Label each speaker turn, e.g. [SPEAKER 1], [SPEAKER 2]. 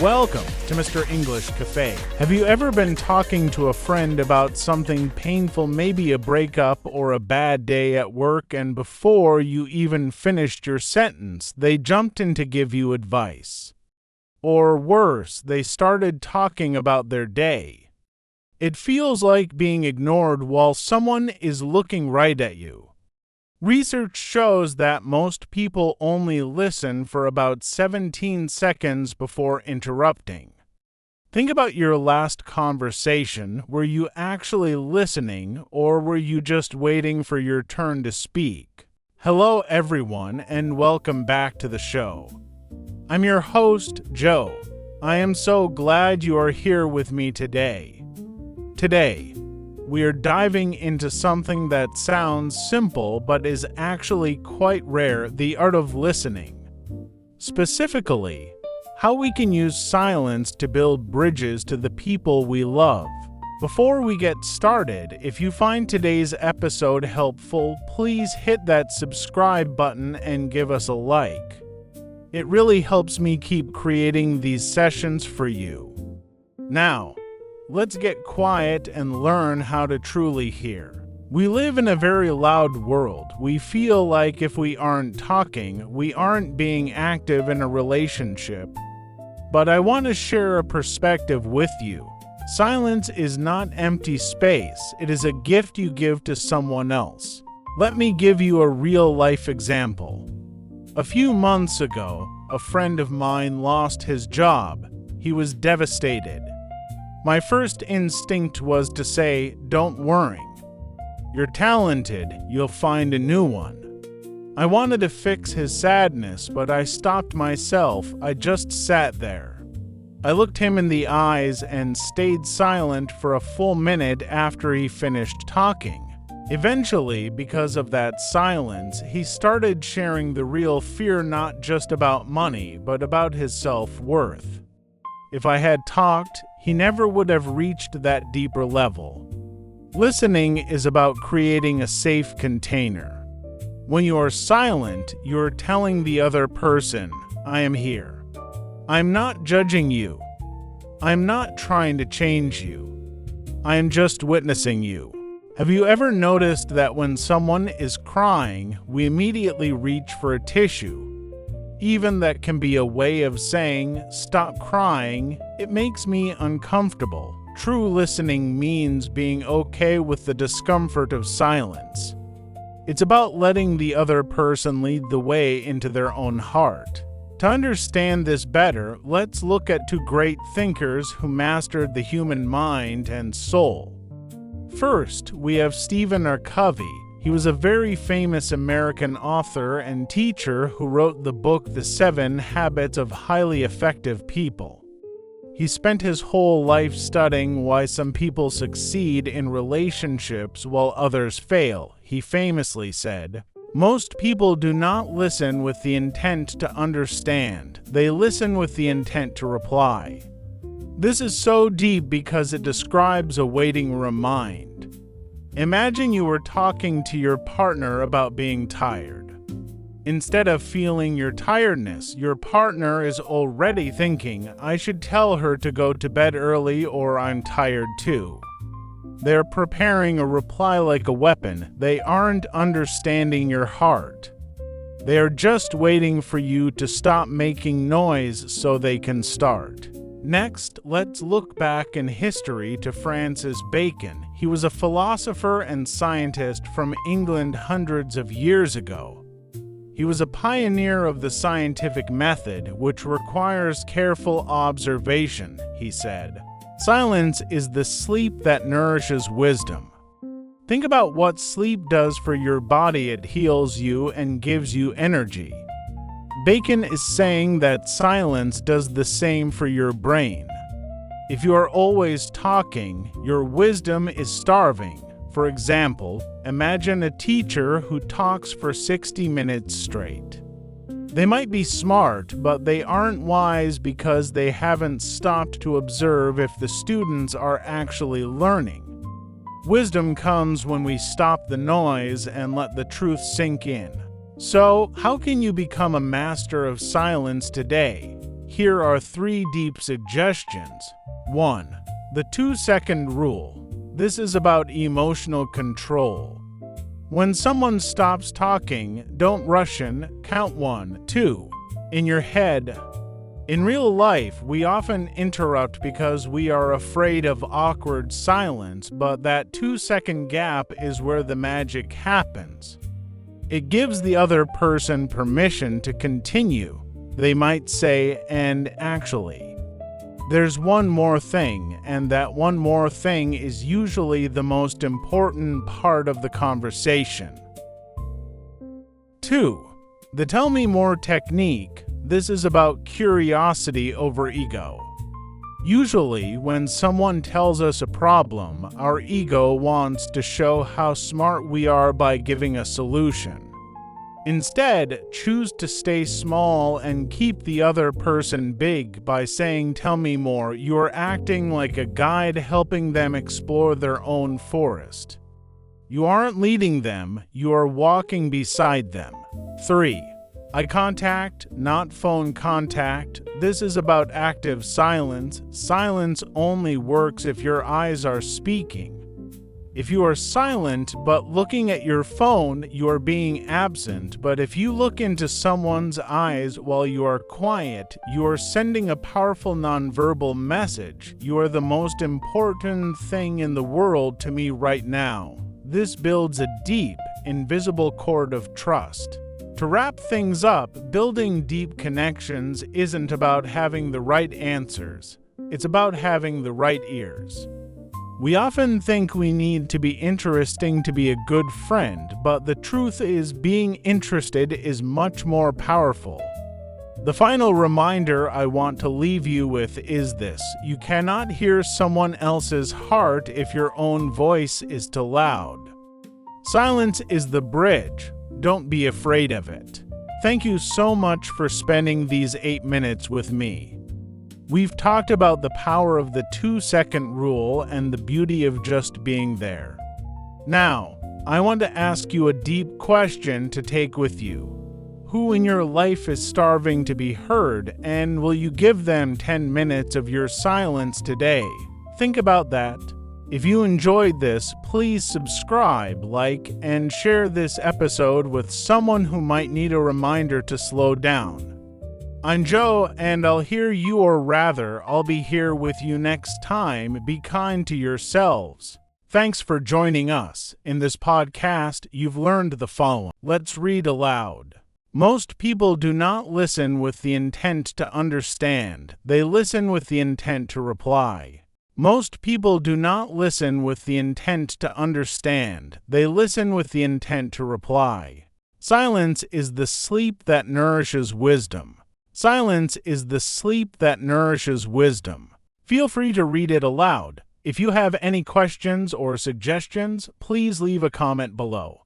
[SPEAKER 1] Welcome to Mr. English Cafe. Have you ever been talking to a friend about something painful, maybe a breakup or a bad day at work, and before you even finished your sentence, they jumped in to give you advice? Or worse, they started talking about their day. It feels like being ignored while someone is looking right at you. Research shows that most people only listen for about 17 seconds before interrupting. Think about your last conversation. Were you actually listening, or were you just waiting for your turn to speak? Hello, everyone, and welcome back to the show. I'm your host, Joe. I am so glad you are here with me today. Today, we are diving into something that sounds simple but is actually quite rare, the art of listening. Specifically, how we can use silence to build bridges to the people we love. Before we get started, if you find today's episode helpful, please hit that subscribe button and give us a like. It really helps me keep creating these sessions for you. Now, let's get quiet and learn how to truly hear. We live in a very loud world. We feel like if we aren't talking, we aren't being active in a relationship. But I want to share a perspective with you. Silence is not empty space. It is a gift you give to someone else. Let me give you a real-life example. A few months ago, a friend of mine lost his job. He was devastated. My first instinct was to say, "Don't worry. You're talented, you'll find a new one." I wanted to fix his sadness, but I stopped myself. I just sat there. I looked him in the eyes and stayed silent for a full minute after he finished talking. Eventually, because of that silence, he started sharing the real fear, not just about money, but about his self-worth. If I had talked, he never would have reached that deeper level. Listening is about creating a safe container. When you are silent, you are telling the other person, "I am here. I'm not judging you. I'm not trying to change you. I am just witnessing you." Have you ever noticed that when someone is crying, we immediately reach for a tissue? Even that can be a way of saying, "Stop crying, it makes me uncomfortable." True listening means being okay with the discomfort of silence. It's about letting the other person lead the way into their own heart. To understand this better, let's look at two great thinkers who mastered the human mind and soul. First, we have Stephen Covey. He was a very famous American author and teacher who wrote the book The 7 Habits of Highly Effective People. He spent his whole life studying why some people succeed in relationships while others fail. He famously said, "Most people do not listen with the intent to understand. They listen with the intent to reply." This is so deep because it describes a waiting room mind. Imagine you were talking to your partner about being tired. Instead of feeling your tiredness, your partner is already thinking, "I should tell her to go to bed early, or I'm tired too." They're preparing a reply like a weapon. They aren't understanding your heart. They are just waiting for you to stop making noise so they can start. Next, let's look back in history to Francis Bacon. He was a philosopher and scientist from England hundreds of years ago. He was a pioneer of the scientific method, which requires careful observation, he said. "Silence is the sleep that nourishes wisdom." Think about what sleep does for your body. It heals you and gives you energy. Bacon is saying that silence does the same for your brain. If you are always talking, your wisdom is starving. For example, imagine a teacher who talks for 60 minutes straight. They might be smart, but they aren't wise because they haven't stopped to observe if the students are actually learning. Wisdom comes when we stop the noise and let the truth sink in. So, how can you become a master of silence today? Here are 3 deep suggestions. 1. The 2-second rule. This is about emotional control. When someone stops talking, don't rush in, count 1, 2. In your head. In real life, we often interrupt because we are afraid of awkward silence, but that 2-second gap is where the magic happens. It gives the other person permission to continue. They might say, and actually, there's one more thing, and that one more thing is usually the most important part of the conversation. 2. The tell me more technique. This is about curiosity over ego. Usually, when someone tells us a problem, our ego wants to show how smart we are by giving a solution. Instead, choose to stay small and keep the other person big by saying, "Tell me more." You're acting like a guide helping them explore their own forest. You aren't leading them, you are walking beside them. 3. Eye contact, not phone contact. This is about active silence. Silence only works if your eyes are speaking. If you are silent but looking at your phone, you are being absent. But if you look into someone's eyes while you are quiet, you are sending a powerful nonverbal message. You are the most important thing in the world to me right now. This builds a deep, invisible cord of trust. To wrap things up, building deep connections isn't about having the right answers. It's about having the right ears. We often think we need to be interesting to be a good friend, but the truth is being interested is much more powerful. The final reminder I want to leave you with is this: you cannot hear someone else's heart if your own voice is too loud. Silence is the bridge. Don't be afraid of it. Thank you so much for spending these 8 minutes with me. We've talked about the power of the 2-second rule and the beauty of just being there. Now, I want to ask you a deep question to take with you. Who in your life is starving to be heard, and will you give them 10 minutes of your silence today? Think about that. If you enjoyed this, please subscribe, like, and share this episode with someone who might need a reminder to slow down. I'm Joe, and I'll hear you, or rather, I'll be here with you next time. Be kind to yourselves. Thanks for joining us. In this podcast, you've learned the following. Let's read aloud. Most people do not listen with the intent to understand. They listen with the intent to reply. Most people do not listen with the intent to understand. They listen with the intent to reply. Silence is the sleep that nourishes wisdom. Silence is the sleep that nourishes wisdom. Feel free to read it aloud. If you have any questions or suggestions, please leave a comment below.